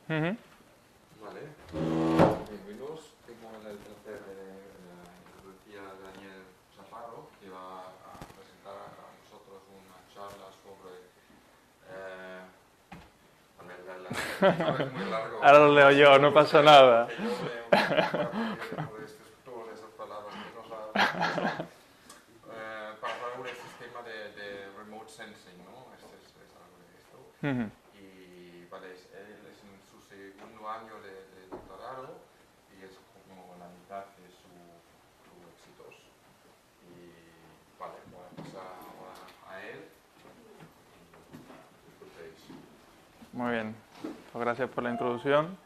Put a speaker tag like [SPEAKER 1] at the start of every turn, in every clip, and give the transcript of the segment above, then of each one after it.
[SPEAKER 1] Ujú.
[SPEAKER 2] Vale. Bienvenidos. Tengo el placer de introducir a Daniel Chaparro, que va a presentar a nosotros una charla sobre... es muy largo.
[SPEAKER 1] Ahora lo leo yo, no pasa nada.
[SPEAKER 2] Que yo leo por todas esas palabras que nos ha para hablar de este sistema de remote sensing, ¿no? Este es algo de esto.
[SPEAKER 1] Ujú.
[SPEAKER 2] Y vale, él es en su segundo año de doctorado y es como la mitad de su éxitos. Y vale, voy a pasar ahora a él y disfrutéis.
[SPEAKER 1] Muy bien, pues gracias por la introducción.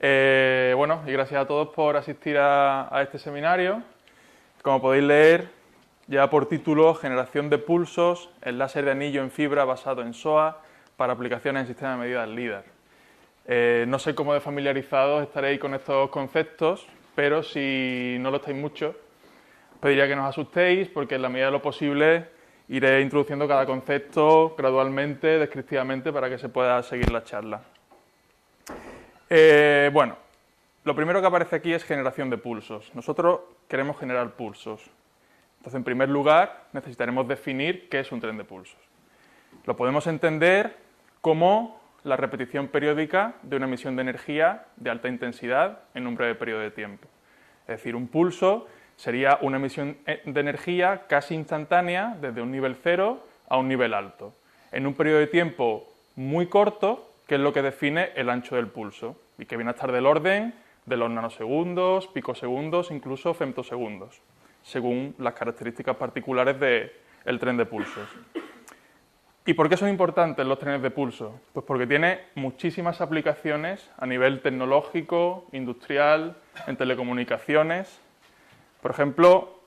[SPEAKER 1] Bueno, y gracias a todos por asistir a este seminario. Como podéis leer, lleva por título Generación de pulsos, el láser de anillo en fibra basado en SOA para aplicaciones en sistema de medidas LIDAR. No sé cómo de familiarizados estaréis con estos conceptos, pero si no lo estáis mucho, pediría que no os asustéis, porque en la medida de lo posible iré introduciendo cada concepto gradualmente, descriptivamente, para que se pueda seguir la charla. Bueno, lo primero que aparece aquí es generación de pulsos. Nosotros queremos generar pulsos. Entonces, en primer lugar, necesitaremos definir qué es un tren de pulsos. Lo podemos entender como la repetición periódica de una emisión de energía de alta intensidad en un breve periodo de tiempo. Es decir, un pulso sería una emisión de energía casi instantánea desde un nivel cero a un nivel alto, en un periodo de tiempo muy corto, que es lo que define el ancho del pulso, y que viene a estar del orden de los nanosegundos, picosegundos, incluso femtosegundos, según las características particulares del tren de pulsos. ¿Y por qué son importantes los trenes de pulso? Pues porque tiene muchísimas aplicaciones a nivel tecnológico, industrial, en telecomunicaciones. Por ejemplo,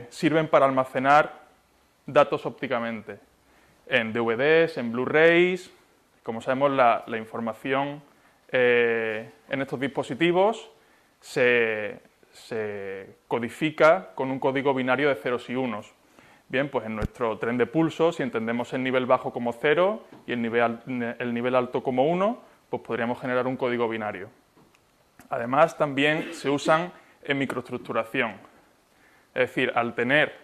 [SPEAKER 1] sirven para almacenar datos ópticamente, en DVDs, en Blu-rays. Como sabemos, la información en estos dispositivos se codifica con un código binario de ceros y unos. Bien, pues en nuestro tren de pulso, si entendemos el nivel bajo como 0 y el nivel alto como 1, pues podríamos generar un código binario. Además, también se usan en microestructuración. Es decir, al tener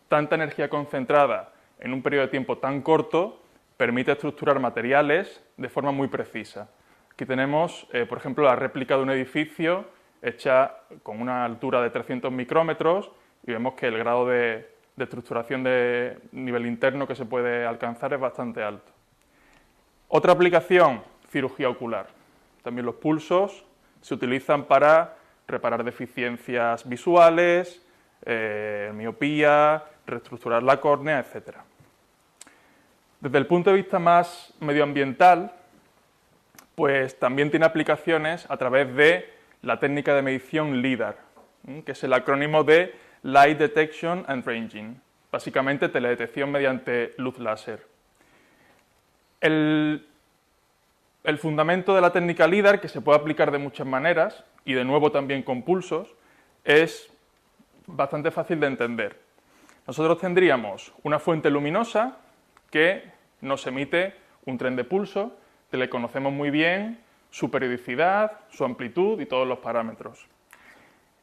[SPEAKER 1] tanta energía concentrada en un periodo de tiempo tan corto, permite estructurar materiales de forma muy precisa. Aquí tenemos, por ejemplo, la réplica de un edificio hecha con una altura de 300 micrómetros y vemos que el grado de estructuración de nivel interno que se puede alcanzar es bastante alto. Otra aplicación, cirugía ocular. También los pulsos se utilizan para reparar deficiencias visuales, miopía, reestructurar la córnea, etc. Desde el punto de vista más medioambiental, pues también tiene aplicaciones a través de la técnica de medición LIDAR, que es el acrónimo de Light Detection and Ranging, básicamente teledetección mediante luz láser. El fundamento de la técnica LIDAR, que se puede aplicar de muchas maneras, y de nuevo también con pulsos, es bastante fácil de entender. Nosotros tendríamos una fuente luminosa que nos emite un tren de pulso, que le conocemos muy bien su periodicidad, su amplitud y todos los parámetros.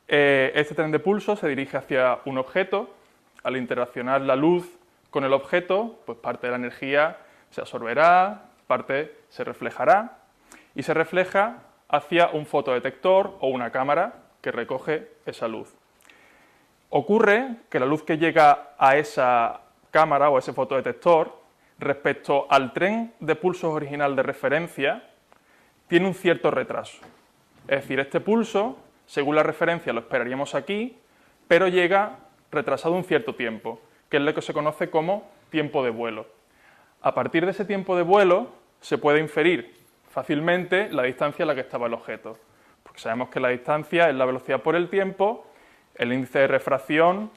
[SPEAKER 1] Este tren de pulso se dirige hacia un objeto. Al interaccionar la luz con el objeto, pues parte de la energía se absorberá, parte se reflejará y se refleja hacia un fotodetector o una cámara que recoge esa luz. Ocurre que la luz que llega a esa cámara o a ese fotodetector respecto al tren de pulsos original de referencia tiene un cierto retraso. Es decir, este pulso, según la referencia, lo esperaríamos aquí, pero llega retrasado un cierto tiempo, que es lo que se conoce como tiempo de vuelo. A partir de ese tiempo de vuelo se puede inferir fácilmente la distancia a la que estaba el objeto, porque sabemos que la distancia es la velocidad por el tiempo, el índice de refracción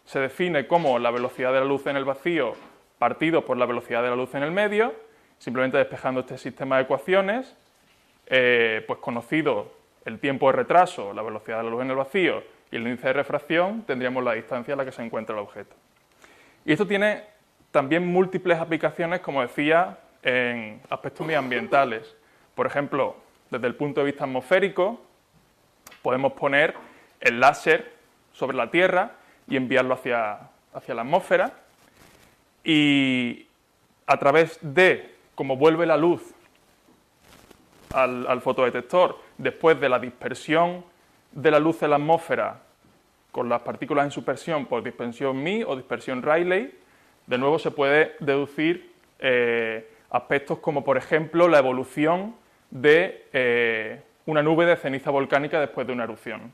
[SPEAKER 1] se define como la velocidad de la luz en el vacío partido por la velocidad de la luz en el medio. Simplemente despejando este sistema de ecuaciones, pues conocido el tiempo de retraso, la velocidad de la luz en el vacío y el índice de refracción, tendríamos la distancia a la que se encuentra el objeto. Y esto tiene también múltiples aplicaciones, como decía, en aspectos medioambientales. Por ejemplo, desde el punto de vista atmosférico, podemos poner el láser sobre la Tierra y enviarlo hacia la atmósfera, y a través de cómo vuelve la luz al fotodetector después de la dispersión de la luz en la atmósfera con las partículas en suspensión por dispersión Mie o dispersión Rayleigh, de nuevo se puede deducir aspectos como, por ejemplo, la evolución de una nube de ceniza volcánica después de una erupción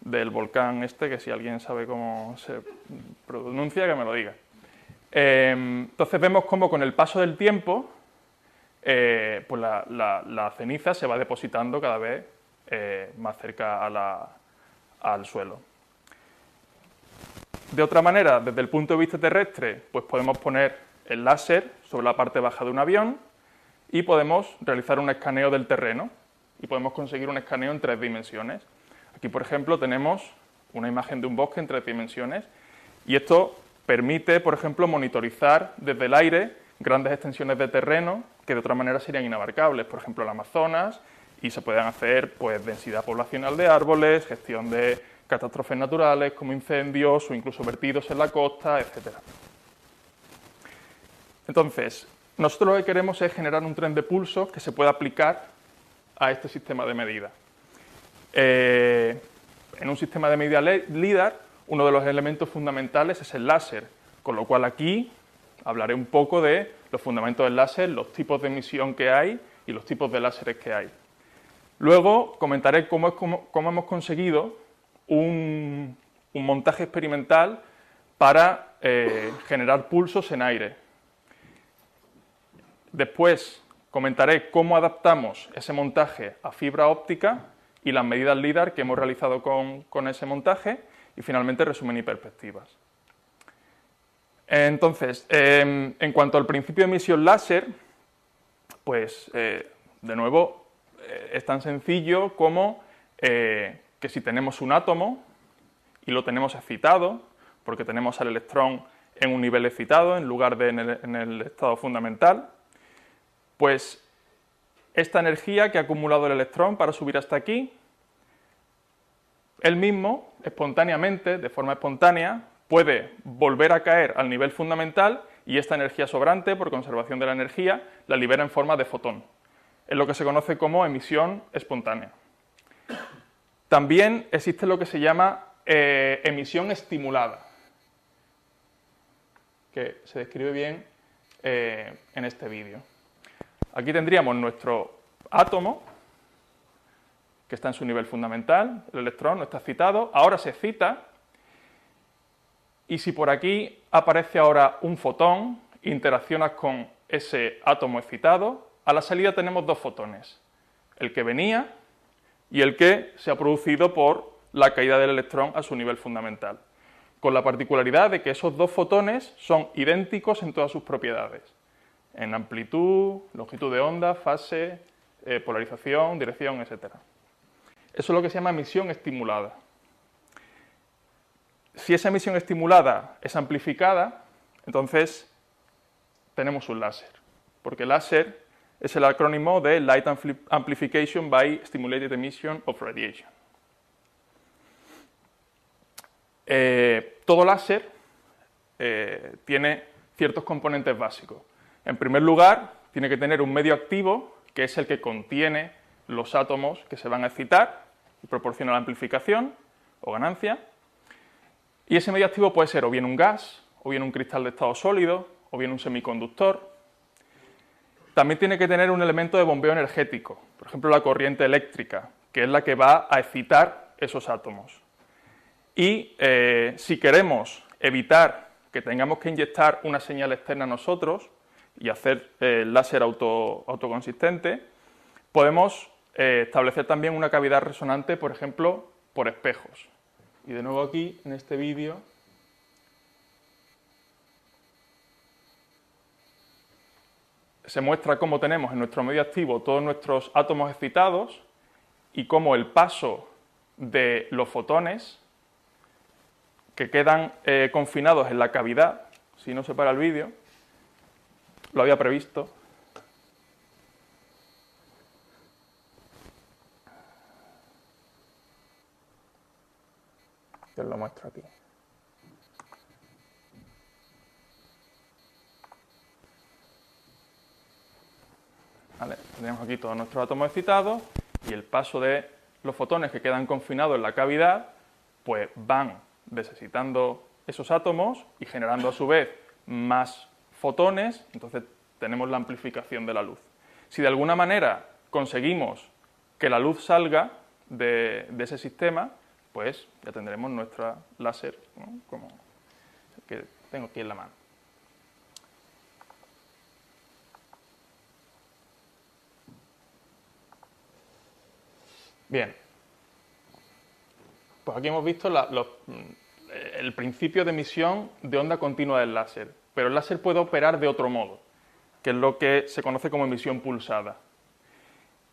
[SPEAKER 1] del volcán este, que si alguien sabe cómo se pronuncia, que me lo diga. Entonces vemos cómo con el paso del tiempo pues la ceniza se va depositando cada vez más cerca al suelo. De otra manera, desde el punto de vista terrestre, pues podemos poner el láser sobre la parte baja de un avión y podemos realizar un escaneo del terreno y podemos conseguir un escaneo en 3 dimensiones. Aquí, por ejemplo, tenemos una imagen de un bosque en 3 dimensiones y esto permite, por ejemplo, monitorizar desde el aire grandes extensiones de terreno que de otra manera serían inabarcables, por ejemplo, el Amazonas, y se pueden hacer pues densidad poblacional de árboles, gestión de catástrofes naturales como incendios o incluso vertidos en la costa, etc. Entonces, nosotros lo que queremos es generar un tren de pulsos que se pueda aplicar a este sistema de medida. En un sistema de medida LIDAR, uno de los elementos fundamentales es el láser, con lo cual aquí hablaré un poco de los fundamentos del láser, los tipos de emisión que hay y los tipos de láseres que hay. Luego comentaré cómo hemos conseguido un montaje experimental para generar pulsos en aire. Después comentaré cómo adaptamos ese montaje a fibra óptica y las medidas LIDAR que hemos realizado con ese montaje, y finalmente resumen y perspectivas. Entonces, en cuanto al principio de emisión láser, pues de nuevo es tan sencillo como que si tenemos un átomo y lo tenemos excitado, porque tenemos al electrón en un nivel excitado en lugar de en el estado fundamental, pues esta energía que ha acumulado el electrón para subir hasta aquí, él mismo, espontáneamente, de forma espontánea, puede volver a caer al nivel fundamental y esta energía sobrante, por conservación de la energía, la libera en forma de fotón. Es lo que se conoce como emisión espontánea. También existe lo que se llama emisión estimulada, que se describe bien en este vídeo. Aquí tendríamos nuestro átomo, que está en su nivel fundamental, el electrón no está excitado, ahora se excita, y si por aquí aparece ahora un fotón, interaccionas con ese átomo excitado, a la salida tenemos 2 fotones, el que venía y el que se ha producido por la caída del electrón a su nivel fundamental, con la particularidad de que esos 2 fotones son idénticos en todas sus propiedades, en amplitud, longitud de onda, fase, polarización, dirección, etc. Eso es lo que se llama emisión estimulada. Si esa emisión estimulada es amplificada, entonces tenemos un láser, porque láser es el acrónimo de Light Amplification by Stimulated Emission of Radiation. Todo láser tiene ciertos componentes básicos. En primer lugar, tiene que tener un medio activo, que es el que contiene los átomos que se van a excitar y proporciona la amplificación o ganancia. Y ese medio activo puede ser o bien un gas, o bien un cristal de estado sólido, o bien un semiconductor. También tiene que tener un elemento de bombeo energético, por ejemplo la corriente eléctrica, que es la que va a excitar esos átomos. Y si queremos evitar que tengamos que inyectar una señal externa a nosotros y hacer el láser autoconsistente, podemos establecer también una cavidad resonante, por ejemplo, por espejos. Y de nuevo aquí, en este vídeo, se muestra cómo tenemos en nuestro medio activo todos nuestros átomos excitados y cómo el paso de los fotones que quedan confinados en la cavidad, si no se para el vídeo, lo había previsto, que os lo muestro aquí. Vale, tenemos aquí todos nuestros átomos excitados y el paso de los fotones que quedan confinados en la cavidad, pues van desexcitando esos átomos y generando a su vez más fotones, entonces tenemos la amplificación de la luz. Si de alguna manera conseguimos que la luz salga de ese sistema, pues ya tendremos nuestra láser, ¿no? Como el que tengo aquí en la mano. Bien, pues aquí hemos visto el principio de emisión de onda continua del láser, pero el láser puede operar de otro modo, que es lo que se conoce como emisión pulsada.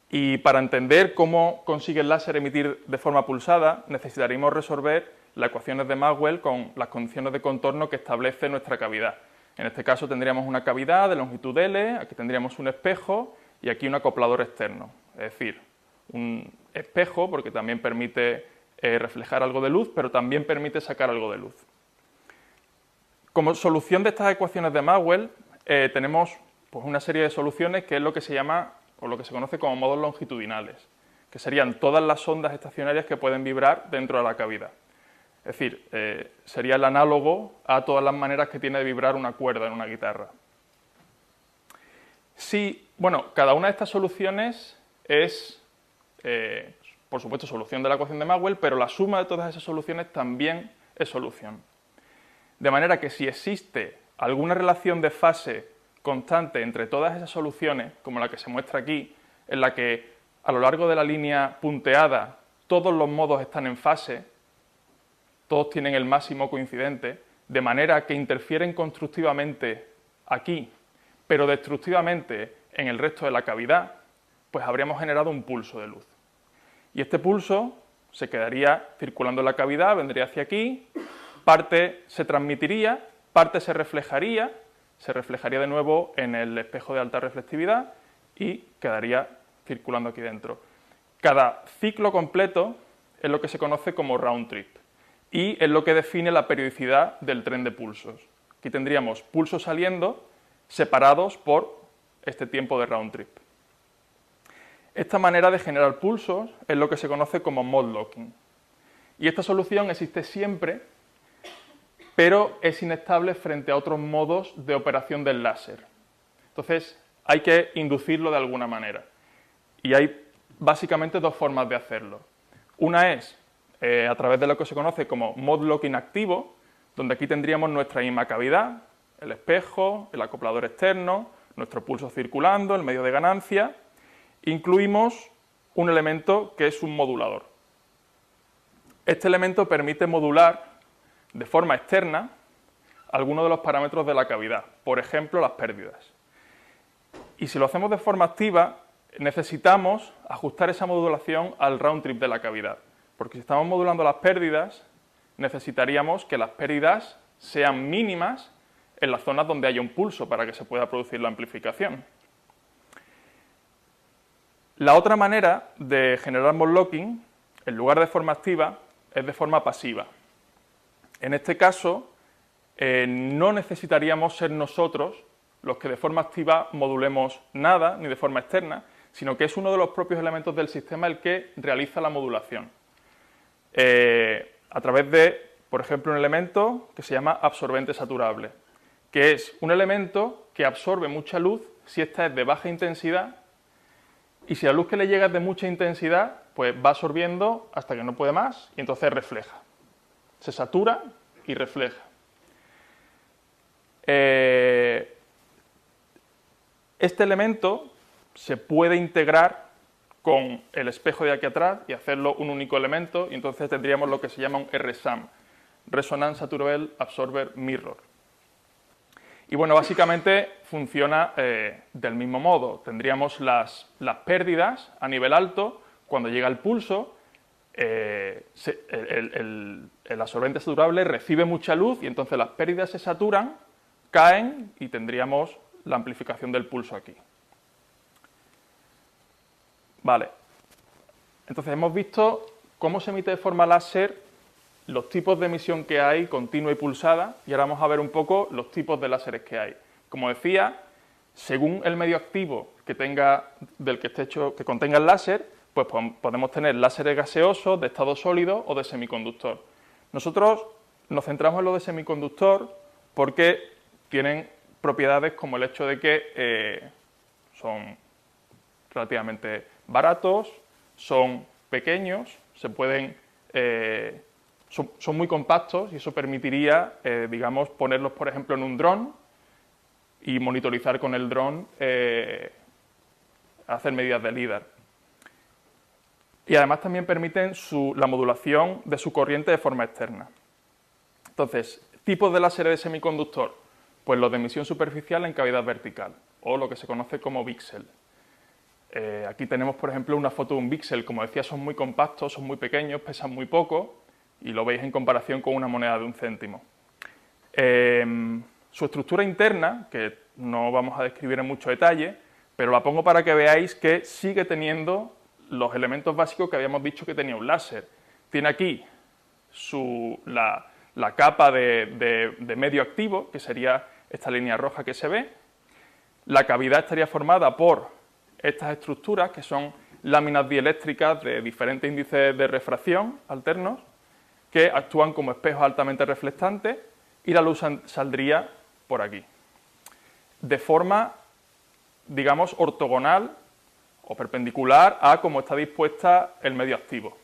[SPEAKER 1] Y para entender cómo consigue el láser emitir de forma pulsada, necesitaríamos resolver las ecuaciones de Maxwell con las condiciones de contorno que establece nuestra cavidad. En este caso tendríamos una cavidad de longitud L, aquí tendríamos un espejo y aquí un acoplador externo, es decir, un espejo porque también permite reflejar algo de luz, pero también permite sacar algo de luz. Como solución de estas ecuaciones de Maxwell tenemos pues, una serie de soluciones que es lo que se llama o lo que se conoce como modos longitudinales, que serían todas las ondas estacionarias que pueden vibrar dentro de la cavidad. Es decir, sería el análogo a todas las maneras que tiene de vibrar una cuerda en una guitarra. Sí, bueno, cada una de estas soluciones es, por supuesto, solución de la ecuación de Maxwell, pero la suma de todas esas soluciones también es solución. De manera que si existe alguna relación de fase constante entre todas esas soluciones, como la que se muestra aquí, en la que a lo largo de la línea punteada todos los modos están en fase, todos tienen el máximo coincidente, de manera que interfieren constructivamente aquí, pero destructivamente en el resto de la cavidad, pues habríamos generado un pulso de luz. Y este pulso se quedaría circulando en la cavidad, vendría hacia aquí, parte se transmitiría, parte se reflejaría de nuevo en el espejo de alta reflectividad y quedaría circulando aquí dentro. Cada ciclo completo es lo que se conoce como round trip y es lo que define la periodicidad del tren de pulsos. Aquí tendríamos pulsos saliendo separados por este tiempo de round trip. Esta manera de generar pulsos es lo que se conoce como mode locking. Y esta solución existe siempre, pero es inestable frente a otros modos de operación del láser. Entonces, hay que inducirlo de alguna manera. Y hay básicamente dos formas de hacerlo. Una es a través de lo que se conoce como mode locking activo, donde aquí tendríamos nuestra misma cavidad, el espejo, el acoplador externo, nuestro pulso circulando, el medio de ganancia. Incluimos un elemento que es un modulador. Este elemento permite modular de forma externa algunos de los parámetros de la cavidad, por ejemplo, las pérdidas. Y si lo hacemos de forma activa, necesitamos ajustar esa modulación al round trip de la cavidad, porque si estamos modulando las pérdidas, necesitaríamos que las pérdidas sean mínimas en las zonas donde haya un pulso para que se pueda producir la amplificación. La otra manera de generar mode locking, en lugar de forma activa, es de forma pasiva. En este caso, no necesitaríamos ser nosotros los que de forma activa modulemos nada, ni de forma externa, sino que es uno de los propios elementos del sistema el que realiza la modulación. A través de, por ejemplo, un elemento que se llama absorbente saturable, que es un elemento que absorbe mucha luz si esta es de baja intensidad, y si la luz que le llega es de mucha intensidad, pues va absorbiendo hasta que no puede más y entonces refleja. Se satura y refleja. Este elemento se puede integrar con el espejo de aquí atrás y hacerlo un único elemento, y entonces tendríamos lo que se llama un RSAM, Resonance Saturable Absorber Mirror. Y bueno, básicamente funciona del mismo modo. Tendríamos las pérdidas a nivel alto, cuando llega el pulso, el absorbente saturable recibe mucha luz y entonces las pérdidas se saturan, caen y tendríamos la amplificación del pulso aquí. Vale. Entonces hemos visto cómo se emite de forma láser los tipos de emisión que hay, continua y pulsada, y ahora vamos a ver un poco los tipos de láseres que hay. Como decía, según el medio activo que contenga el láser, pues podemos tener láseres gaseosos, de estado sólido o de semiconductor. Nosotros nos centramos en lo de semiconductor porque tienen propiedades como el hecho de que son relativamente baratos, son pequeños, son muy compactos y eso permitiría, digamos, ponerlos, por ejemplo, en un dron y monitorizar con el dron, hacer medidas de LIDAR. Y además también permiten la modulación de su corriente de forma externa. Entonces, tipos de láseres de semiconductor, pues los de emisión superficial en cavidad vertical, o lo que se conoce como VCSEL. Aquí tenemos, por ejemplo, una foto de un VCSEL. Como decía, son muy compactos, son muy pequeños, pesan muy poco, y lo veis en comparación con una moneda de 1 céntimo. Su estructura interna, que no vamos a describir en mucho detalle, pero la pongo para que veáis que sigue teniendo los elementos básicos que habíamos dicho que tenía un láser. Tiene aquí la capa de medio activo, que sería esta línea roja que se ve. La cavidad estaría formada por estas estructuras, que son láminas dieléctricas de diferentes índices de refracción alternos, que actúan como espejos altamente reflectantes, y la luz saldría por aquí, de forma, digamos, ortogonal o perpendicular a cómo está dispuesta el medio activo.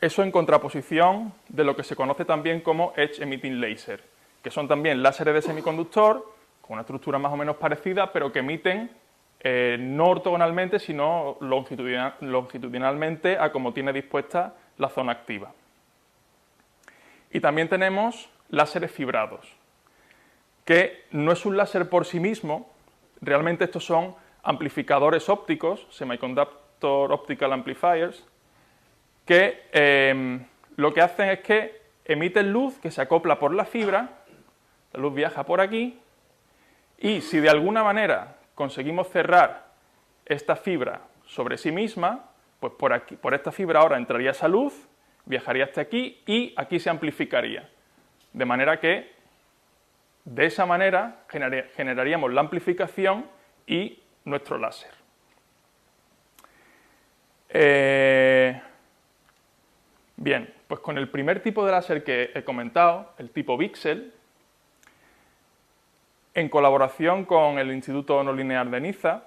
[SPEAKER 1] Eso en contraposición de lo que se conoce también como Edge Emitting Laser, que son también láseres de semiconductor, con una estructura más o menos parecida, pero que emiten no ortogonalmente, sino longitudinalmente a como tiene dispuesta la zona activa. Y también tenemos láseres fibrados, que no es un láser por sí mismo, realmente estos son amplificadores ópticos, Semiconductor Optical Amplifiers, que lo que hacen es que emiten luz que se acopla por la fibra, la luz viaja por aquí, y si de alguna manera conseguimos cerrar esta fibra sobre sí misma, pues por esta fibra ahora entraría esa luz, viajaría hasta aquí y aquí se amplificaría. De manera que, de esa manera, generaríamos la amplificación y nuestro láser. Bien, pues con el primer tipo de láser que he comentado, el tipo VCSEL, en colaboración con el Instituto No Linear de Niza,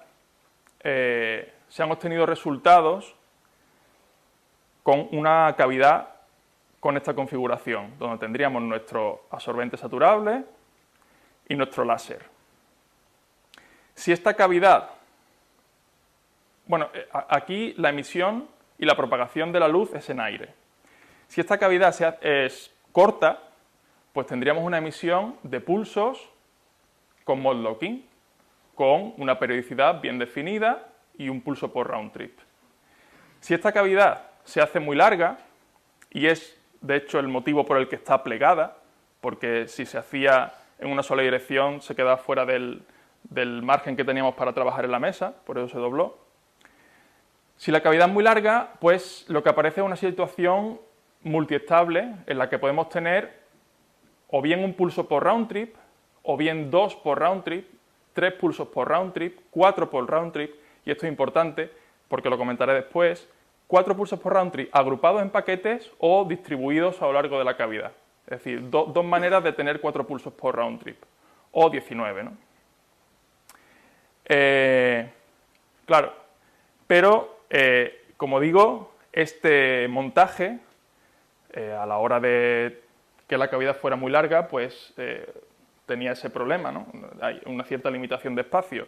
[SPEAKER 1] se han obtenido resultados con una cavidad con esta configuración, donde tendríamos nuestro absorbente saturable y nuestro láser. Si esta cavidad, bueno, aquí la emisión y la propagación de la luz es en aire. Si esta cavidad es corta, pues tendríamos una emisión de pulsos con mode locking, con una periodicidad bien definida y un pulso por round trip. Si esta cavidad se hace muy larga, y es de hecho el motivo por el que está plegada, porque si se hacía en una sola dirección se quedaba fuera del margen que teníamos para trabajar en la mesa, por eso se dobló. Si la cavidad es muy larga, pues lo que aparece es una situación multiestable en la que podemos tener o bien un pulso por round trip, o bien 2 por round trip, 3 pulsos por round trip, 4 por round trip, y esto es importante porque lo comentaré después, 4 pulsos por round trip agrupados en paquetes o distribuidos a lo largo de la cavidad. Es decir, dos maneras de tener 4 pulsos por round trip, o 19, ¿no? Claro, pero, como digo, este montaje, a la hora de que la cavidad fuera muy larga, pues tenía ese problema, ¿no? Hay una cierta limitación de espacio.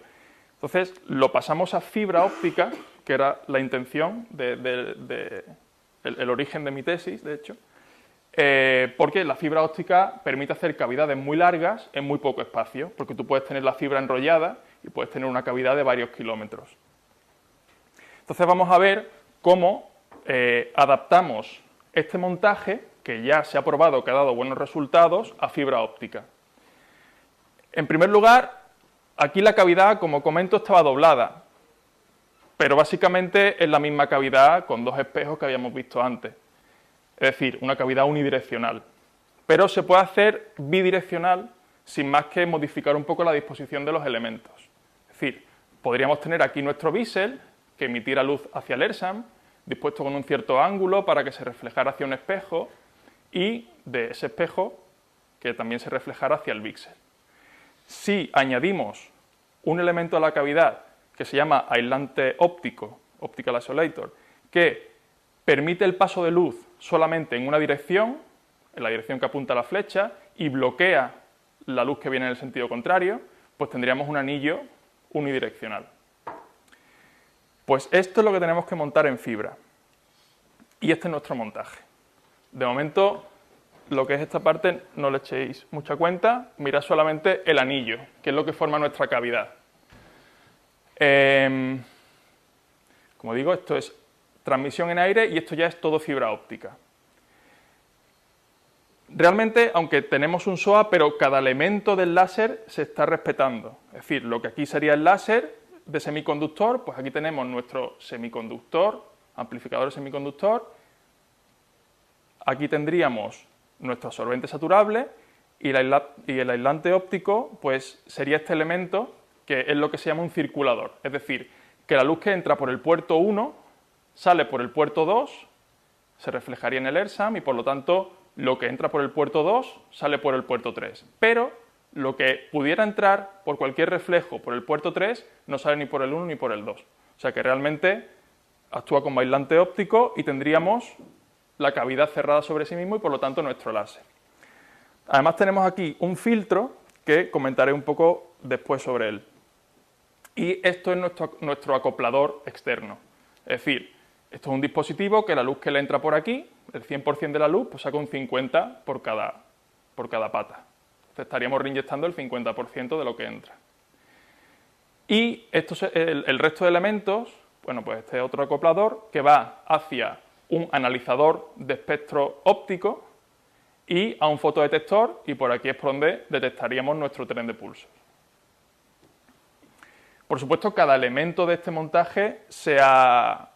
[SPEAKER 1] Entonces, lo pasamos a fibra óptica, que era la intención, el origen de mi tesis, de hecho, porque la fibra óptica permite hacer cavidades muy largas en muy poco espacio, porque tú puedes tener la fibra enrollada y puedes tener una cavidad de varios kilómetros. Entonces vamos a ver cómo adaptamos este montaje, que ya se ha probado que ha dado buenos resultados, a fibra óptica. En primer lugar, aquí la cavidad, como comento, estaba doblada, pero básicamente es la misma cavidad con 2 espejos que habíamos visto antes. es decir, una cavidad unidireccional. Pero se puede hacer bidireccional sin más que modificar un poco la disposición de los elementos. Es decir, podríamos tener aquí nuestro bisel que emitiera luz hacia el ERSAM, dispuesto con un cierto ángulo para que se reflejara hacia un espejo, y de ese espejo que también se reflejara hacia el bisel. Si añadimos un elemento a la cavidad que se llama aislante óptico, optical isolator, que permite el paso de luz solamente en una dirección, en la dirección que apunta la flecha, y bloquea la luz que viene en el sentido contrario, pues tendríamos un anillo unidireccional. Pues esto es lo que tenemos que montar en fibra. Y este es nuestro montaje. De momento, lo que es esta parte no le echéis mucha cuenta, mirad solamente el anillo, que es lo que forma nuestra cavidad. Como digo, esto es transmisión en aire y esto ya es todo fibra óptica. Realmente, aunque tenemos un SOA, pero cada elemento del láser se está respetando. Es decir, lo que aquí sería el láser de semiconductor, pues aquí tenemos nuestro semiconductor, amplificador de semiconductor. Aquí tendríamos nuestro absorbente saturable y el aislante óptico, pues sería este elemento que es lo que se llama un circulador. Es decir, que la luz que entra por el puerto 1 sale por el puerto 2, se reflejaría en el ERSAM y por lo tanto lo que entra por el puerto 2 sale por el puerto 3. Pero lo que pudiera entrar por cualquier reflejo por el puerto 3 no sale ni por el 1 ni por el 2. O sea que realmente actúa como aislante óptico y tendríamos la cavidad cerrada sobre sí mismo y por lo tanto nuestro láser. Además tenemos aquí un filtro que comentaré un poco después sobre él. Y esto es nuestro acoplador externo. Es decir, esto es un dispositivo que la luz que le entra por aquí, el 100% de la luz, pues saca un 50 por cada pata. Entonces estaríamos reinyectando el 50% de lo que entra. Y el resto de elementos, bueno, pues este es otro acoplador que va hacia un analizador de espectro óptico y a un fotodetector, y por aquí es por donde detectaríamos nuestro tren de pulsos. Por supuesto, cada elemento de este montaje se ha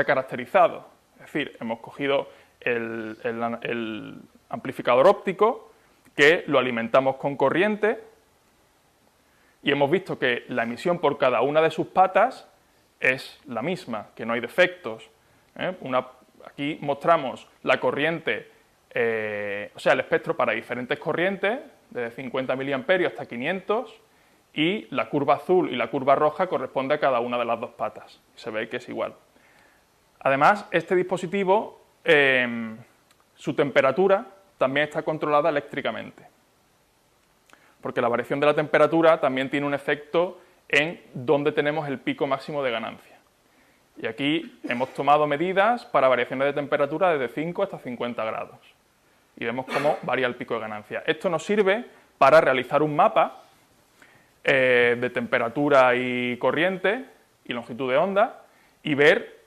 [SPEAKER 1] caracterizado. Es decir, hemos cogido el amplificador óptico, que lo alimentamos con corriente, y hemos visto que la emisión por cada una de sus patas es la misma, que no hay defectos. Aquí mostramos la corriente, o sea, el espectro para diferentes corrientes, desde 50 mA hasta 500, y la curva azul y la curva roja corresponde a cada una de las dos patas. Se ve que es igual. Además, este dispositivo, su temperatura también está controlada eléctricamente, porque la variación de la temperatura también tiene un efecto en dónde tenemos el pico máximo de ganancia. Y aquí hemos tomado medidas para variaciones de temperatura desde 5 hasta 50 grados. Y vemos cómo varía el pico de ganancia. Esto nos sirve para realizar un mapa de temperatura y corriente y longitud de onda y ver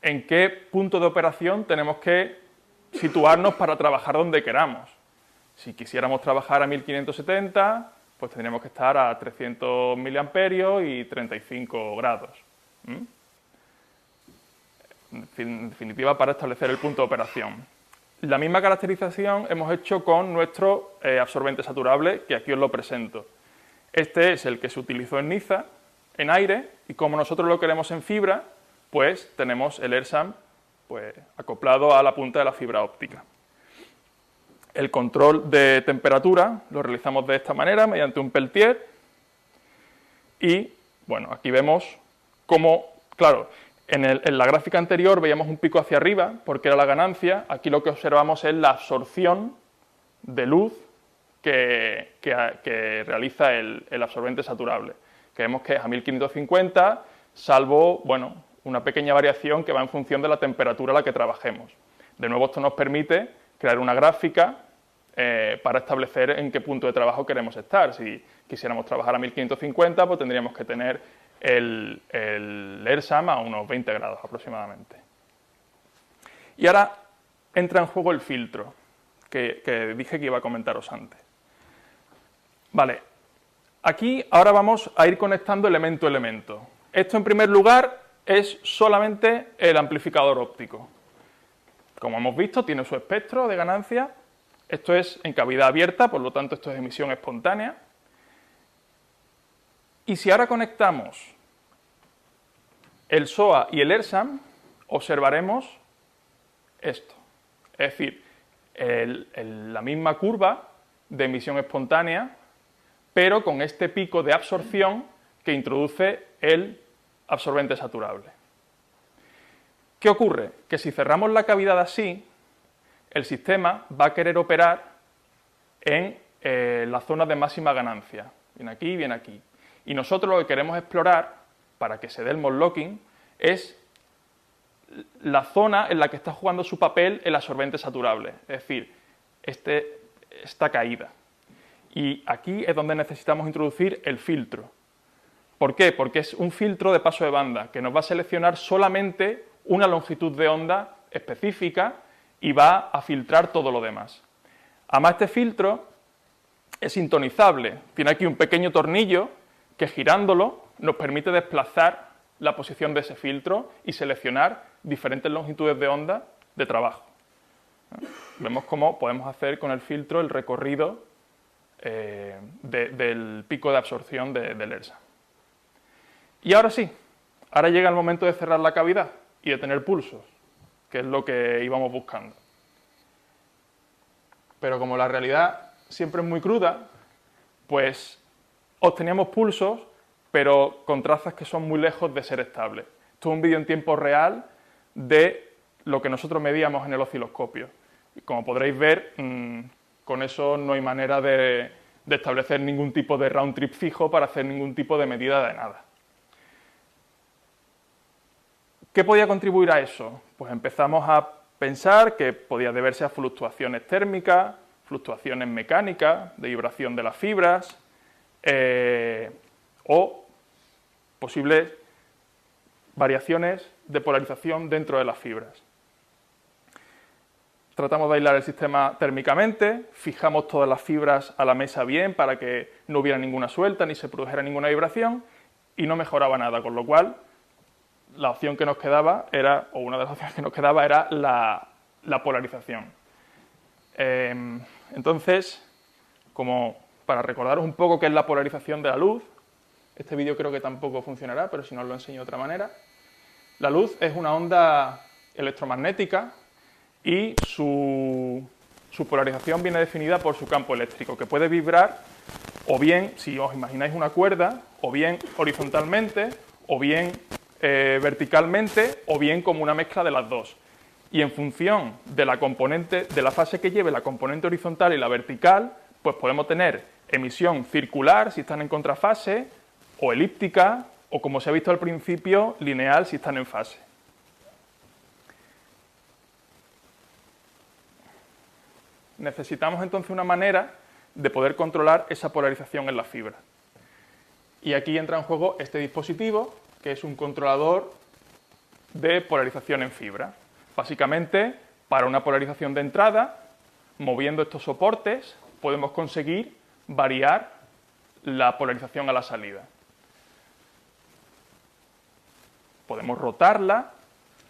[SPEAKER 1] en qué punto de operación tenemos que situarnos para trabajar donde queramos. Si quisiéramos trabajar a 1570, pues tendríamos que estar a 300 miliamperios y 35 grados. En definitiva, para establecer el punto de operación. La misma caracterización hemos hecho con nuestro absorbente saturable, que aquí os lo presento. Este es el que se utilizó en Niza, en aire, y como nosotros lo queremos en fibra, pues tenemos el ERSAM pues, acoplado a la punta de la fibra óptica. El control de temperatura lo realizamos de esta manera, mediante un Peltier, y bueno, aquí vemos cómo, claro, en la gráfica anterior veíamos un pico hacia arriba, porque era la ganancia. Aquí lo que observamos es la absorción de luz que realiza el absorbente saturable, que vemos que es a 1550, salvo, bueno, una pequeña variación que va en función de la temperatura a la que trabajemos. De nuevo, esto nos permite crear una gráfica para establecer en qué punto de trabajo queremos estar. Si quisiéramos trabajar a 1550, pues tendríamos que tener el ERSAM a unos 20 grados aproximadamente. Y ahora entra en juego el filtro, que dije que iba a comentaros antes. Vale, aquí ahora vamos a ir conectando elemento a elemento. Esto, en primer lugar, es solamente el amplificador óptico. Como hemos visto, tiene su espectro de ganancia. Esto es en cavidad abierta, por lo tanto esto es emisión espontánea. Y si ahora conectamos el SOA y el ERSAM, observaremos esto. Es decir, la misma curva de emisión espontánea, pero con este pico de absorción que introduce el absorbente saturable. ¿Qué ocurre? Que si cerramos la cavidad así, el sistema va a querer operar en la zona de máxima ganancia. Viene aquí, viene aquí. Y nosotros lo que queremos explorar, para que se dé el mode locking, es la zona en la que está jugando su papel el absorbente saturable, es decir, esta caída. Y aquí es donde necesitamos introducir el filtro. ¿Por qué? Porque es un filtro de paso de banda que nos va a seleccionar solamente una longitud de onda específica y va a filtrar todo lo demás. Además, este filtro es sintonizable. Tiene aquí un pequeño tornillo que, girándolo, nos permite desplazar la posición de ese filtro y seleccionar diferentes longitudes de onda de trabajo. Vemos cómo podemos hacer con el filtro el recorrido del pico de absorción del ERSA. Y ahora sí, ahora llega el momento de cerrar la cavidad y de tener pulsos, que es lo que íbamos buscando. Pero como la realidad siempre es muy cruda, pues obteníamos pulsos, pero con trazas que son muy lejos de ser estables. Esto es un vídeo en tiempo real de lo que nosotros medíamos en el osciloscopio. Y como podréis ver, con eso no hay manera de establecer ningún tipo de round trip fijo para hacer ningún tipo de medida de nada. ¿Qué podía contribuir a eso? Pues empezamos a pensar que podía deberse a fluctuaciones térmicas, fluctuaciones mecánicas, de vibración de las fibras, o posibles variaciones de polarización dentro de las fibras. Tratamos de aislar el sistema térmicamente, fijamos todas las fibras a la mesa bien para que no hubiera ninguna suelta ni se produjera ninguna vibración y no mejoraba nada, con lo cual la opción que nos quedaba era, o una de las opciones que nos quedaba era la polarización. Entonces, como para recordaros un poco qué es la polarización de la luz, este vídeo creo que tampoco funcionará, pero si no os lo enseño de otra manera. La luz es una onda electromagnética y su polarización viene definida por su campo eléctrico, que puede vibrar o bien, si os imagináis una cuerda, o bien horizontalmente, o bien verticalmente, o bien como una mezcla de las dos. Y en función de la componente, de la fase que lleve la componente horizontal y la vertical, pues podemos tener emisión circular si están en contrafase, o elíptica, o como se ha visto al principio, lineal si están en fase. Necesitamos entonces una manera de poder controlar esa polarización en la fibra. Y aquí entra en juego este dispositivo, que es un controlador de polarización en fibra. Básicamente, para una polarización de entrada, moviendo estos soportes, podemos conseguir variar la polarización a la salida. Podemos rotarla,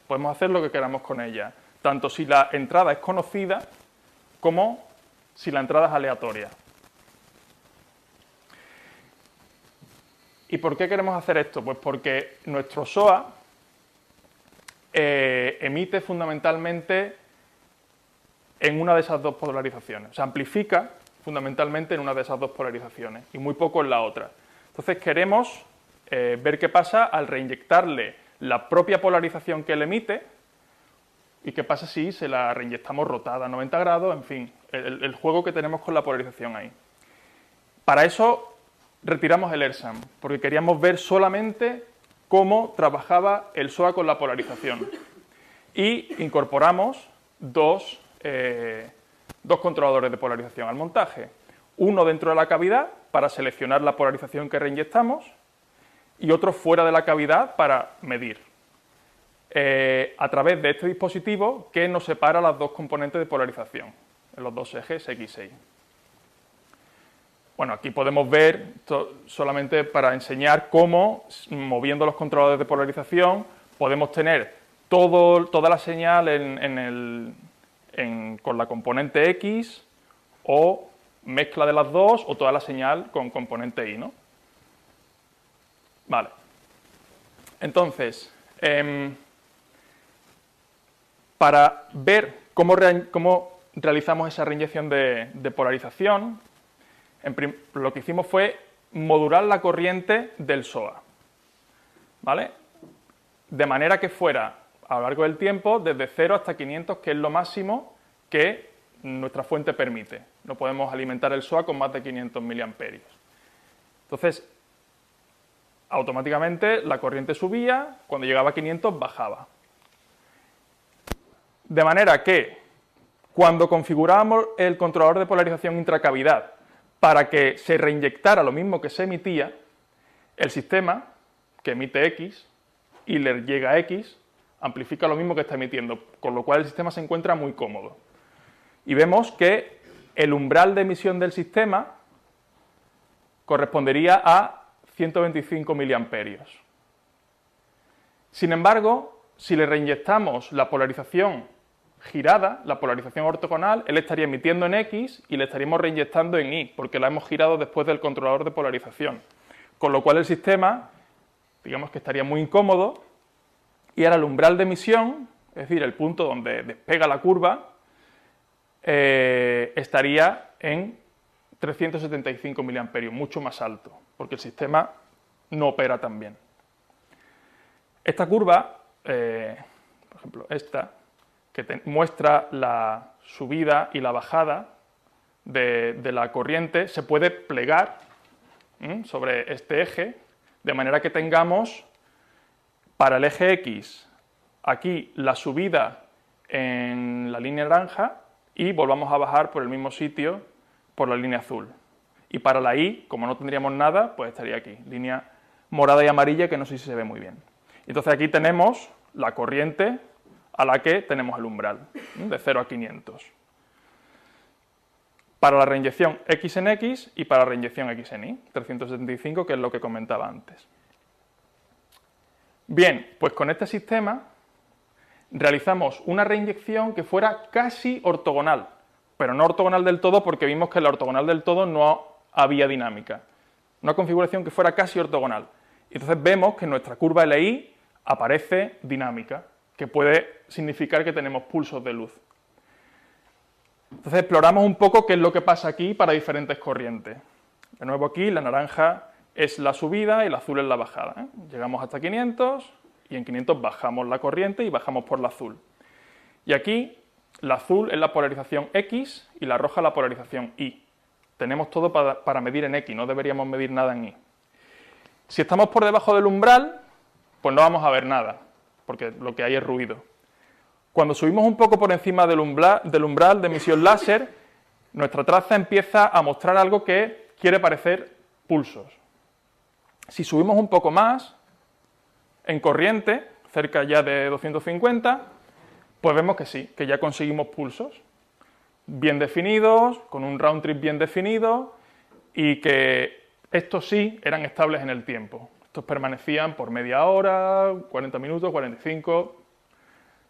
[SPEAKER 1] podemos hacer lo que queramos con ella, tanto si la entrada es conocida como si la entrada es aleatoria. ¿Y por qué queremos hacer esto? Pues porque nuestro SOA emite fundamentalmente en una de esas dos polarizaciones, o sea, amplifica fundamentalmente en una de esas dos polarizaciones y muy poco en la otra. Entonces queremos ver qué pasa al reinyectarle la propia polarización que él emite y qué pasa si se la reinyectamos rotada a 90 grados, en fin, el juego que tenemos con la polarización ahí. Para eso retiramos el ERSAM, porque queríamos ver solamente cómo trabajaba el SOA con la polarización. Y incorporamos dos controladores de polarización al montaje. Uno dentro de la cavidad para seleccionar la polarización que reinyectamos y otro fuera de la cavidad para medir. A través de este dispositivo que nos separa las dos componentes de polarización, en los dos ejes X y Y. Bueno, aquí podemos ver, solamente para enseñar cómo, moviendo los controladores de polarización, podemos tener toda la señal con la componente X, o mezcla de las dos, o toda la señal con componente Y, ¿no? Vale. Entonces, para ver cómo realizamos esa reinyección de polarización, lo que hicimos fue modular la corriente del SOA, ¿vale? De manera que fuera, a lo largo del tiempo, desde 0 hasta 500, que es lo máximo que nuestra fuente permite. No podemos alimentar el SOA con más de 500 miliamperios. Entonces, automáticamente la corriente subía, cuando llegaba a 500 bajaba. De manera que, cuando configurábamos el controlador de polarización intracavidad para que se reinyectara lo mismo que se emitía, el sistema, que emite X y le llega X, amplifica lo mismo que está emitiendo, con lo cual el sistema se encuentra muy cómodo. Y vemos que el umbral de emisión del sistema correspondería a 125 miliamperios. Sin embargo, si le reinyectamos la polarización girada, la polarización ortogonal, él estaría emitiendo en X y le estaríamos reinyectando en Y, porque la hemos girado después del controlador de polarización. Con lo cual el sistema, digamos que estaría muy incómodo, y ahora el umbral de emisión, es decir, el punto donde despega la curva, estaría en 375 miliamperios, mucho más alto, porque el sistema no opera tan bien. Esta curva, por ejemplo esta, que muestra la subida y la bajada de la corriente, se puede plegar sobre este eje, de manera que tengamos para el eje X aquí la subida en la línea naranja y volvamos a bajar por el mismo sitio por la línea azul. Y para la Y, como no tendríamos nada, pues estaría aquí, línea morada y amarilla, que no sé si se ve muy bien. Entonces aquí tenemos la corriente a la que tenemos el umbral, de 0 a 500. Para la reinyección X en X y para la reinyección X en Y, 375, que es lo que comentaba antes. Bien, pues con este sistema realizamos una reinyección que fuera casi ortogonal, pero no ortogonal del todo, porque vimos que en la ortogonal del todo no había dinámica. Una configuración que fuera casi ortogonal. Entonces vemos que en nuestra curva LI aparece dinámica, que puede significar que tenemos pulsos de luz. Entonces exploramos un poco qué es lo que pasa aquí para diferentes corrientes. De nuevo aquí la naranja es la subida y el azul es la bajada. Llegamos hasta 500 y en 500 bajamos la corriente y bajamos por la azul. Y aquí la azul es la polarización X y la roja la polarización Y. Tenemos todo para medir en X, no deberíamos medir nada en Y. Si estamos por debajo del umbral, pues no vamos a ver nada, porque lo que hay es ruido. Cuando subimos un poco por encima del umbral de emisión láser, nuestra traza empieza a mostrar algo que quiere parecer pulsos. Si subimos un poco más, en corriente, cerca ya de 250, pues vemos que sí, que ya conseguimos pulsos bien definidos, con un round trip bien definido, y que estos sí eran estables en el tiempo. Estos permanecían por media hora, 40 minutos, 45...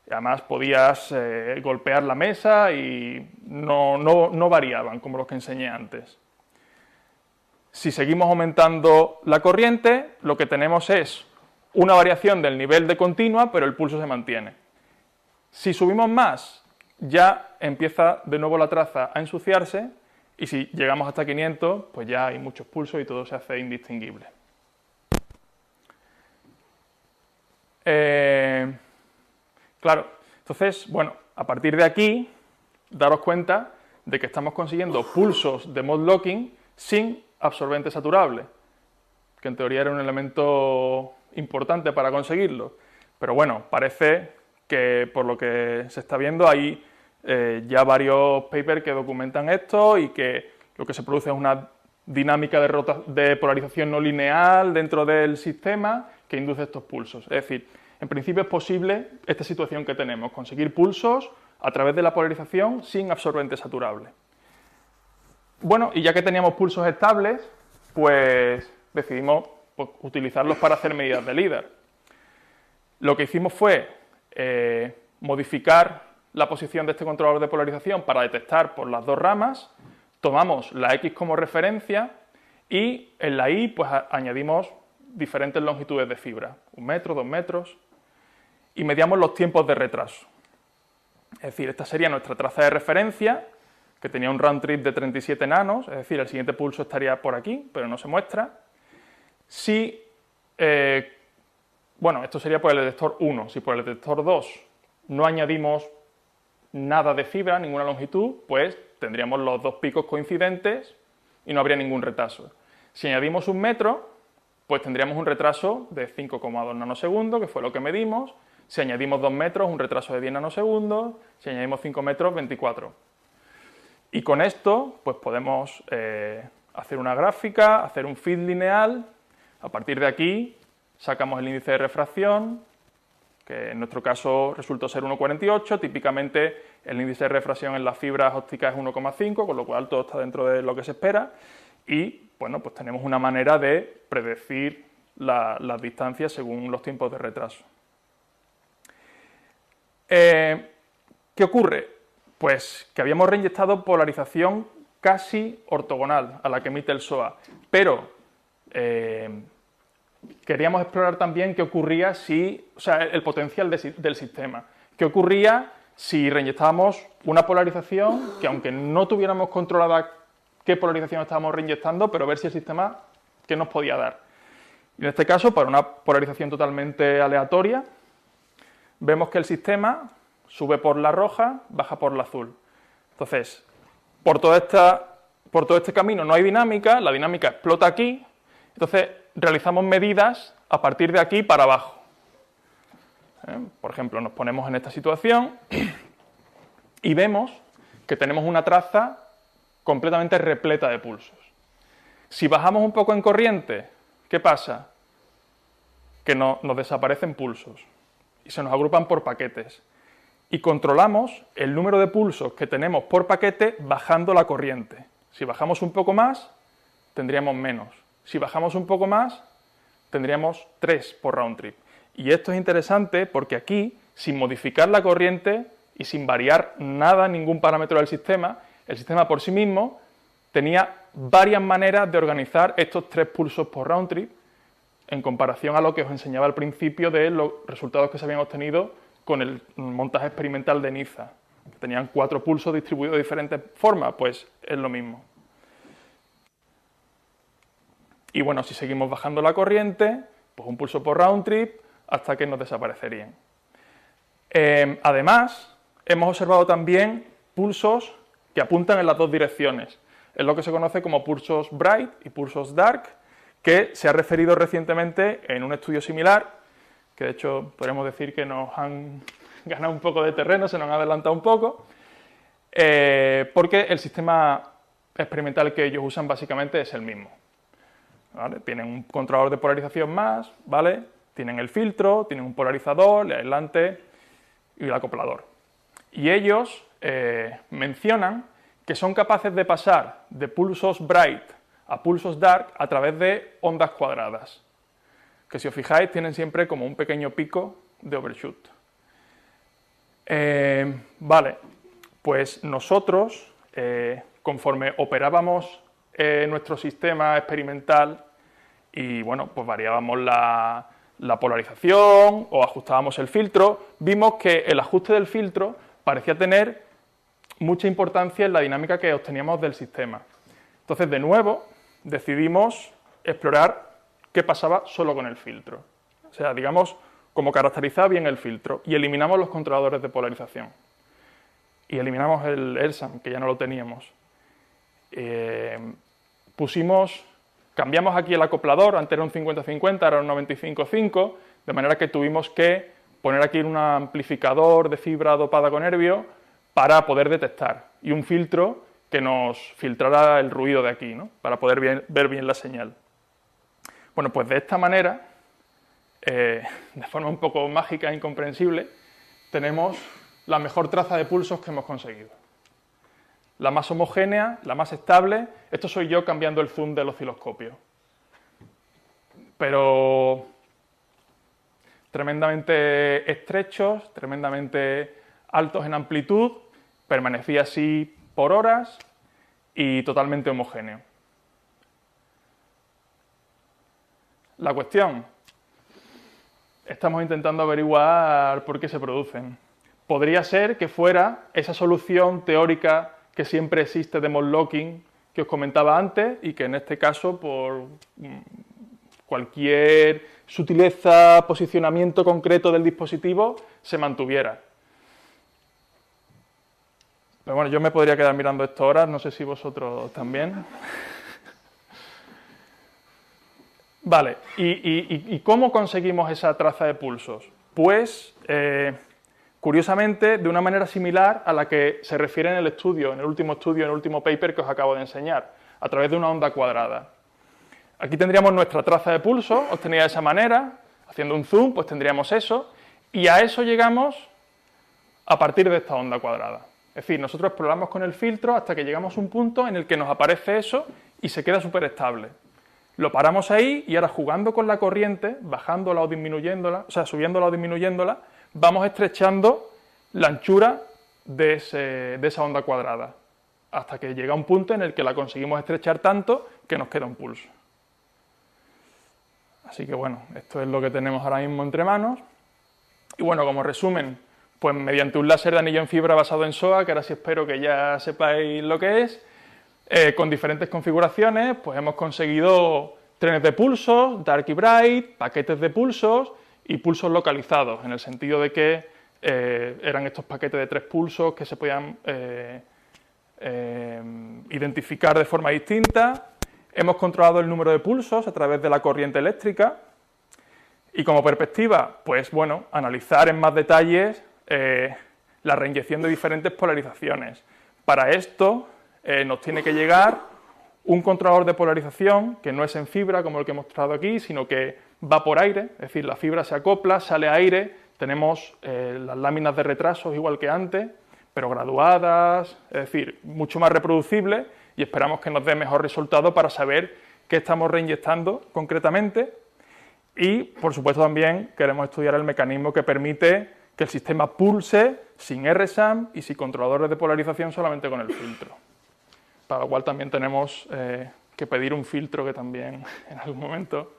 [SPEAKER 1] Y además podías golpear la mesa y no variaban como los que enseñé antes. Si seguimos aumentando la corriente, lo que tenemos es una variación del nivel de continua, pero el pulso se mantiene. Si subimos más, ya empieza de nuevo la traza a ensuciarse, y si llegamos hasta 500, pues ya hay muchos pulsos y todo se hace indistinguible. Claro, entonces, bueno, a partir de aquí, daros cuenta de que estamos consiguiendo pulsos de mode locking sin absorbente saturable, que en teoría era un elemento importante para conseguirlo. Pero bueno, parece que por lo que se está viendo hay ya varios papers que documentan esto y que lo que se produce es una dinámica de polarización no lineal dentro del sistema que induce estos pulsos. Es decir, en principio es posible esta situación que tenemos, conseguir pulsos a través de la polarización sin absorbente saturable. Bueno, y ya que teníamos pulsos estables, pues decidimos utilizarlos para hacer medidas de LIDAR. Lo que hicimos fue modificar la posición de este controlador de polarización para detectar por las dos ramas, tomamos la X como referencia y en la Y pues añadimos diferentes longitudes de fibra, 1 metro, 2 metros, y mediamos los tiempos de retraso. Es decir, esta sería nuestra traza de referencia, que tenía un round trip de 37 nanos, es decir, el siguiente pulso estaría por aquí, pero no se muestra. Si, bueno, esto sería por el detector 1, si por el detector 2 no añadimos nada de fibra, ninguna longitud, pues tendríamos los dos picos coincidentes y no habría ningún retraso. Si añadimos 1 metro, pues tendríamos un retraso de 5,2 nanosegundos, que fue lo que medimos. Si añadimos 2 metros, un retraso de 10 nanosegundos. Si añadimos 5 metros, 24. Y con esto, pues podemos hacer una gráfica, hacer un fit lineal. A partir de aquí, sacamos el índice de refracción, que en nuestro caso resultó ser 1,48. Típicamente el índice de refracción en las fibras ópticas es 1,5, con lo cual todo está dentro de lo que se espera. Y, bueno, pues tenemos una manera de predecir las distancias según los tiempos de retraso. ¿Qué ocurre? Pues que habíamos reinyectado polarización casi ortogonal a la que emite el SOA, pero queríamos explorar también qué ocurría si, o sea, el potencial del sistema. ¿Qué ocurría si reinyectábamos una polarización que, aunque no tuviéramos controlada qué polarización estábamos reinyectando, pero ver si el sistema qué nos podía dar? Y en este caso, para una polarización totalmente aleatoria, vemos que el sistema sube por la roja, baja por la azul. Entonces, por todo este camino no hay dinámica, la dinámica explota aquí, entonces realizamos medidas a partir de aquí para abajo. Por ejemplo, nos ponemos en esta situación y vemos que tenemos una traza completamente repleta de pulsos. Si bajamos un poco en corriente, ¿qué pasa? Que nos desaparecen pulsos y se nos agrupan por paquetes. Y controlamos el número de pulsos que tenemos por paquete bajando la corriente. Si bajamos un poco más, tendríamos menos. Si bajamos un poco más, tendríamos 3 por round trip. Y esto es interesante porque aquí, sin modificar la corriente y sin variar nada, ningún parámetro del sistema, el sistema por sí mismo tenía varias maneras de organizar estos 3 pulsos por round trip en comparación a lo que os enseñaba al principio de los resultados que se habían obtenido con el montaje experimental de Niza. Tenían 4 pulsos distribuidos de diferentes formas, pues es lo mismo. Y bueno, si seguimos bajando la corriente, pues un pulso por round trip hasta que nos desaparecerían. Además, hemos observado también pulsos que apuntan en las dos direcciones. Es lo que se conoce como pulsos bright y pulsos dark, que se ha referido recientemente en un estudio similar, que de hecho podemos decir que nos han ganado un poco de terreno, se nos han adelantado un poco, porque el sistema experimental que ellos usan básicamente es el mismo. ¿Vale? Tienen un controlador de polarización más, ¿vale? Tienen el filtro, tienen un polarizador, el aislante y el acoplador. Y ellos mencionan que son capaces de pasar de pulsos bright a pulsos dark a través de ondas cuadradas, que si os fijáis tienen siempre como un pequeño pico de overshoot. Vale, pues nosotros, conforme operábamos nuestro sistema experimental y bueno, pues variábamos la polarización o ajustábamos el filtro, vimos que el ajuste del filtro parecía tener mucha importancia en la dinámica que obteníamos del sistema. Entonces, de nuevo, decidimos explorar qué pasaba solo con el filtro. O sea, digamos, cómo caracterizaba bien el filtro y eliminamos los controladores de polarización. Y eliminamos el ELSAM, que ya no lo teníamos. Cambiamos aquí el acoplador, antes era un 50-50, ahora un 95-5, de manera que tuvimos que poner aquí un amplificador de fibra dopada con herbio para poder detectar, y un filtro que nos filtrara el ruido de aquí, ¿no? Para poder ver bien la señal. Bueno, pues de esta manera, de forma un poco mágica e incomprensible, tenemos la mejor traza de pulsos que hemos conseguido. La más homogénea, la más estable. Esto soy yo cambiando el zoom del osciloscopio. Pero tremendamente estrechos, tremendamente altos en amplitud, permanecía así por horas y totalmente homogéneo. La cuestión, estamos intentando averiguar por qué se producen. Podría ser que fuera esa solución teórica que siempre existe de Moll-Locking que os comentaba antes y que en este caso por cualquier sutileza, posicionamiento concreto del dispositivo se mantuviera. Pero bueno, yo me podría quedar mirando esto horas, no sé si vosotros también. Vale, ¿y cómo conseguimos esa traza de pulsos? Pues, curiosamente, de una manera similar a la que se refiere en el estudio, en el último paper que os acabo de enseñar, a través de una onda cuadrada. Aquí tendríamos nuestra traza de pulso, obtenida de esa manera, haciendo un zoom, pues tendríamos eso, y a eso llegamos a partir de esta onda cuadrada. Es decir, nosotros exploramos con el filtro hasta que llegamos a un punto en el que nos aparece eso y se queda súper estable. Lo paramos ahí y ahora jugando con la corriente, bajándola o disminuyéndola, o sea, subiéndola o disminuyéndola, vamos estrechando la anchura de esa onda cuadrada, hasta que llega un punto en el que la conseguimos estrechar tanto que nos queda un pulso. Así que bueno, esto es lo que tenemos ahora mismo entre manos. Y bueno, como resumen, pues mediante un láser de anillo en fibra basado en SOA, que ahora sí espero que ya sepáis lo que es, con diferentes configuraciones, pues hemos conseguido trenes de pulsos, dark y bright, paquetes de pulsos y pulsos localizados, en el sentido de que eran estos paquetes de 3 pulsos que se podían identificar de forma distinta. Hemos controlado el número de pulsos a través de la corriente eléctrica y como perspectiva, pues bueno, analizar en más detalles la reinyección de diferentes polarizaciones. Para esto nos tiene que llegar un controlador de polarización que no es en fibra como el que he mostrado aquí, sino que va por aire, es decir, la fibra se acopla, sale aire, tenemos las láminas de retrasos igual que antes, pero graduadas, es decir, mucho más reproducibles y esperamos que nos dé mejor resultado para saber qué estamos reinyectando concretamente y, por supuesto, también queremos estudiar el mecanismo que permite que el sistema pulse sin RSAM y sin controladores de polarización solamente con el filtro. Para lo cual también tenemos que pedir un filtro que también en algún momento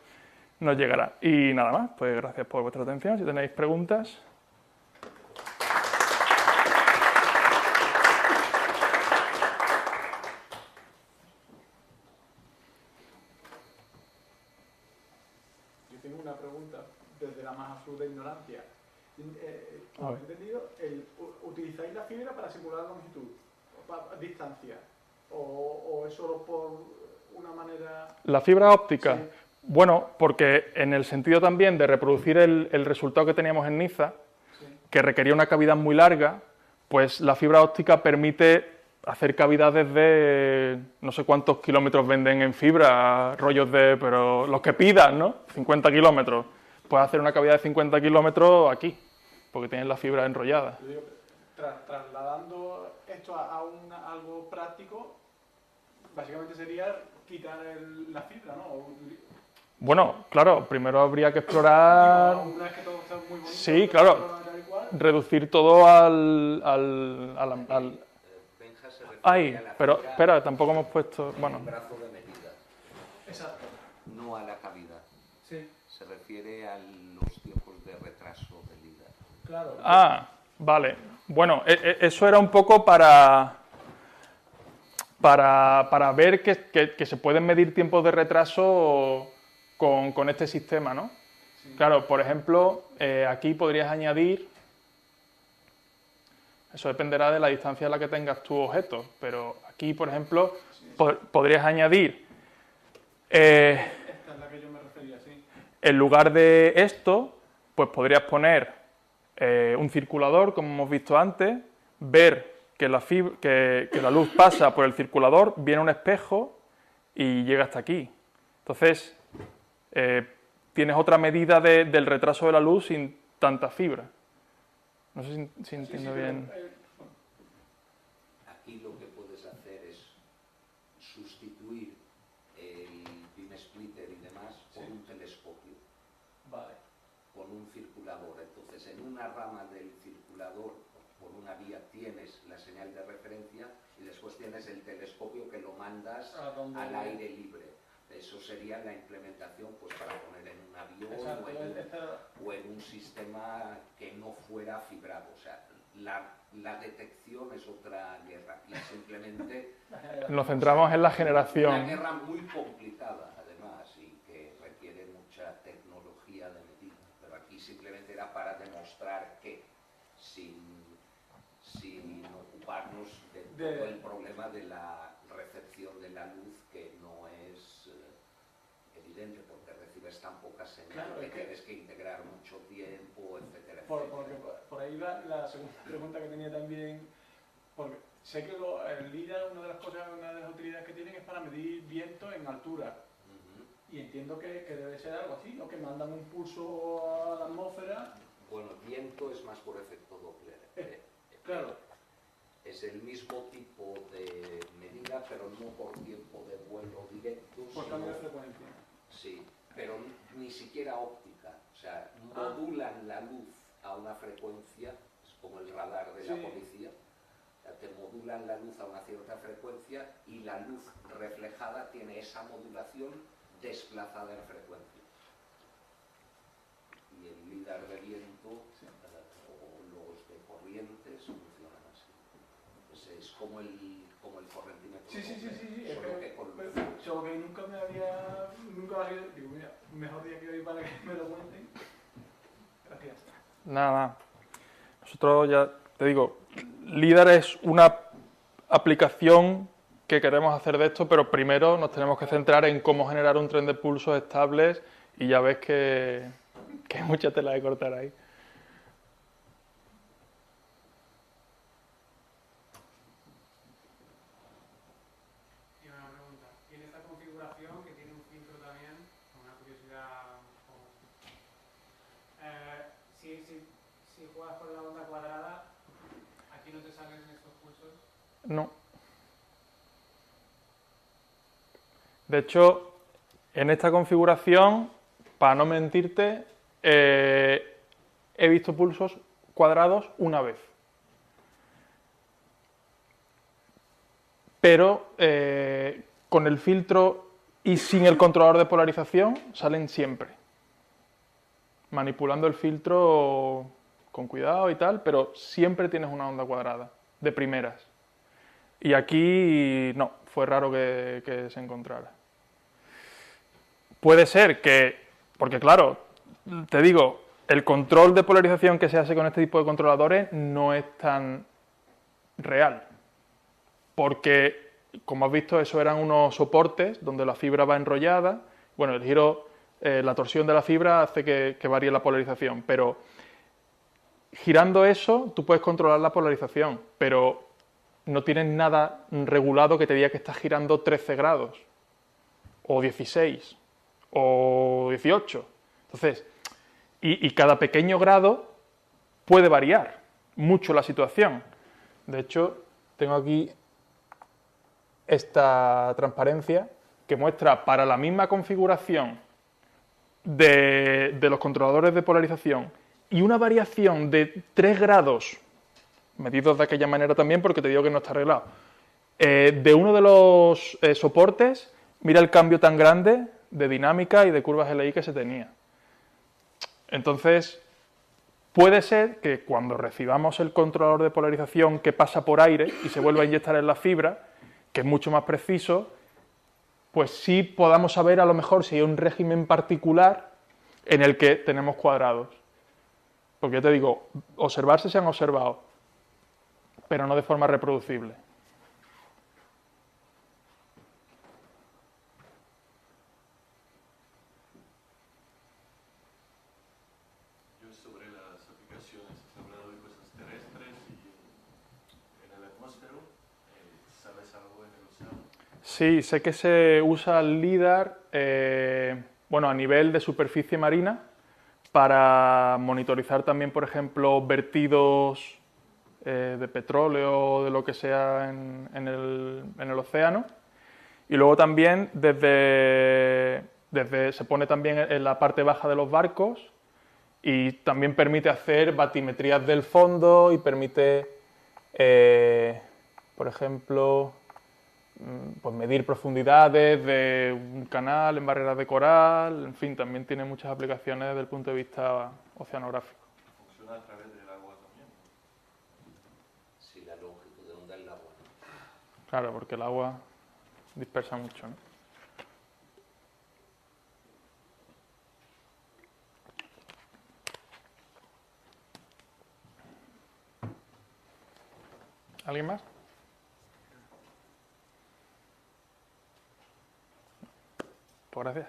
[SPEAKER 1] nos llegará. Y nada más, pues gracias por vuestra atención. Si tenéis preguntas.
[SPEAKER 3] Yo tengo una pregunta desde la más absoluta ignorancia. Como he entendido, ¿utilizáis la fibra para simular longitud, distancia? ¿O es solo por una manera...?
[SPEAKER 1] ¿La fibra óptica?
[SPEAKER 3] Sí.
[SPEAKER 1] Bueno, porque en el sentido también de reproducir el resultado que teníamos en Niza,
[SPEAKER 3] Sí.
[SPEAKER 1] que requería una cavidad muy larga, pues la fibra óptica permite hacer cavidades de no sé cuántos kilómetros venden en fibra, rollos de, pero los que pidan, ¿no? 50 kilómetros. Puedes hacer una cavidad de 50 kilómetros aquí, porque tienes la fibra enrollada.
[SPEAKER 3] Yo digo, trasladando esto a algo práctico, básicamente sería quitar la fibra, ¿no?
[SPEAKER 1] Bueno, claro, primero habría que explorar...
[SPEAKER 3] Una vez que todo está muy bonito,
[SPEAKER 1] Sí, claro, reducir todo al
[SPEAKER 4] Benja se refiere
[SPEAKER 1] Ay,
[SPEAKER 4] a la
[SPEAKER 1] pero
[SPEAKER 4] fibra
[SPEAKER 1] espera, tampoco hemos puesto... Bueno,
[SPEAKER 4] en brazo de medida,
[SPEAKER 3] Exacto.
[SPEAKER 4] no a la cavidad.
[SPEAKER 3] Sí,
[SPEAKER 4] Se refiere a los tiempos de retraso de LIDAR.
[SPEAKER 3] claro.
[SPEAKER 1] ah, vale. Bueno, eso era un poco para ver que se pueden medir tiempos de retraso con este sistema, ¿no?
[SPEAKER 3] Sí.
[SPEAKER 1] Claro, por ejemplo, aquí podrías añadir... Eso dependerá de la distancia a la que tengas tu objeto, pero aquí, por ejemplo, podrías añadir,
[SPEAKER 3] Esta es la que yo me refería, sí.
[SPEAKER 1] en lugar de esto, pues podrías poner un circulador, como hemos visto antes, ver que la luz pasa por el circulador, viene un espejo y llega hasta aquí. Entonces, tienes otra medida del retraso de la luz sin tanta fibra. No sé si entiendo bien.
[SPEAKER 4] Aquí lo que puedes hacer es sustituir el beam splitter y demás por un telescopio,
[SPEAKER 3] Vale.
[SPEAKER 4] con un circulador. Entonces, en una rama del circulador, por una vía, tienes la señal de referencia y después tienes el telescopio que lo mandas al aire libre. Eso sería la implementación pues, para poner en un avión o en un sistema que no fuera fibrado. O sea, la detección es otra guerra y simplemente...
[SPEAKER 1] Nos centramos en la generación.
[SPEAKER 4] Una guerra muy complicada, además, y que requiere mucha tecnología de medida. Pero aquí simplemente era para demostrar que, sin ocuparnos de todo el problema de la recepción de la luz, que no es evidente porque recibes tan poca señal,
[SPEAKER 3] claro,
[SPEAKER 4] que tienes que integrar mucho tiempo, etcétera,
[SPEAKER 3] Porque
[SPEAKER 4] etcétera.
[SPEAKER 3] por ahí va la segunda pregunta que tenía también, porque sé que el LIDAR, una de las utilidades que tienen es para medir viento en altura. Y entiendo que debe ser algo así, ¿no? Que mandan un pulso a la atmósfera.
[SPEAKER 4] Bueno, viento es más por efecto Doppler.
[SPEAKER 3] Claro.
[SPEAKER 4] Es el mismo tipo de medida, pero no por tiempo de vuelo directo.
[SPEAKER 3] Por cambio de frecuencia.
[SPEAKER 4] Sí, pero ni siquiera óptica. O sea, modulan la luz a una frecuencia, es como el radar de la policía. O sea, te modulan la luz a una cierta frecuencia y la luz reflejada tiene esa modulación desplazada en frecuencia. Y el LIDAR de viento o los de corrientes funcionan así. Pues es como el correntímetro.
[SPEAKER 3] Sí.
[SPEAKER 4] Solo que
[SPEAKER 3] nunca había digo, mira, mejor día que hoy para que me lo cuenten. Gracias.
[SPEAKER 1] Nada. Nosotros ya te digo, LIDAR es una aplicación que queremos hacer de esto, pero primero nos tenemos que centrar en cómo generar un tren de pulsos estables y ya ves que hay mucha tela de cortar ahí.
[SPEAKER 5] Y una pregunta, en esta configuración que tiene un filtro también, una curiosidad, si juegas con la onda cuadrada, ¿aquí no te salen estos pulsos?
[SPEAKER 1] No. De hecho, en esta configuración, para no mentirte, he visto pulsos cuadrados una vez. Pero con el filtro y sin el controlador de polarización salen siempre. Manipulando el filtro con cuidado y tal, pero siempre tienes una onda cuadrada, de primeras. Y aquí no, fue raro que se encontrara. Puede ser que, porque claro, te digo, el control de polarización que se hace con este tipo de controladores no es tan real. Porque, como has visto, eso eran unos soportes donde la fibra va enrollada. Bueno, el giro, la torsión de la fibra hace que varíe la polarización, pero girando eso tú puedes controlar la polarización, pero no tienes nada regulado que te diga que estás girando 13 grados, o 16, o 18. Entonces, y cada pequeño grado puede variar mucho la situación. De hecho, tengo aquí esta transparencia que muestra para la misma configuración de los controladores de polarización y una variación de 3 grados, medidos de aquella manera también porque te digo que no está arreglado, de uno de los soportes, mira el cambio tan grande de dinámica y de curvas LI que se tenía. Entonces, puede ser que cuando recibamos el controlador de polarización que pasa por aire y se vuelva a inyectar en la fibra, que es mucho más preciso, pues sí podamos saber a lo mejor si hay un régimen particular en el que tenemos cuadrados. Porque yo te digo, observarse se han observado, pero no de forma reproducible.
[SPEAKER 6] Yo sobre las aplicaciones, has hablado de cosas terrestres y en el atmósfero, ¿sabes algo en el océano?
[SPEAKER 1] Sí, sé que se usa el LIDAR, bueno, a nivel de superficie marina, para monitorizar también, por ejemplo, vertidos de petróleo o de lo que sea en el océano. Y luego también se pone también en la parte baja de los barcos y también permite hacer batimetrías del fondo y permite, por ejemplo, pues medir profundidades de un canal en barreras de coral, en fin, también tiene muchas aplicaciones desde el punto de vista oceanográfico.
[SPEAKER 6] Funciona a través del agua también, ¿no?
[SPEAKER 4] Sí, la longitud de onda del agua, ¿no?
[SPEAKER 1] Claro, porque el agua dispersa mucho, ¿no? ¿Alguien más? Pues gracias.